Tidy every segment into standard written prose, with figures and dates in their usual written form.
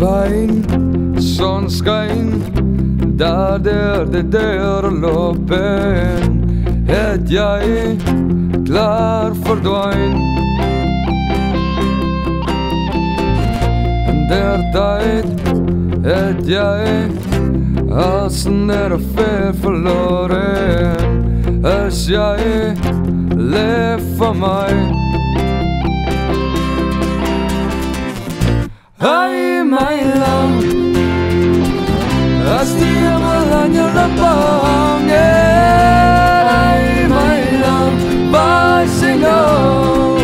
pijn, zonskijn, daar de deur lopen. Het jij klaar verdwijnt. En der tijd het jij als er veel verloren. Als jij leeft van mij. Ay, mijn lang, als die hemel aan je lippen hangen. Ay, mijn lang, waar zingen?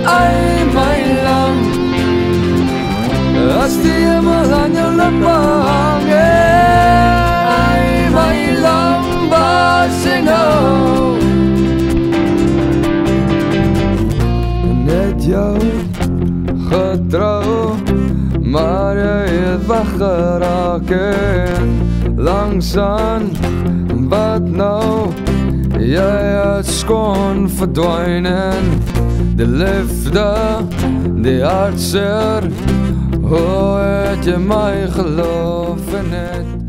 Ay, mijn lang, als die hemel aan je lippen hangen. Ay, mijn lang, waar zingen? Jou getrouw, maar jij het weggeraken. Langzaam, wat nou? Jij het schoon verdwijnen. De liefde, die hartzeer, hoe het je mij geloven het?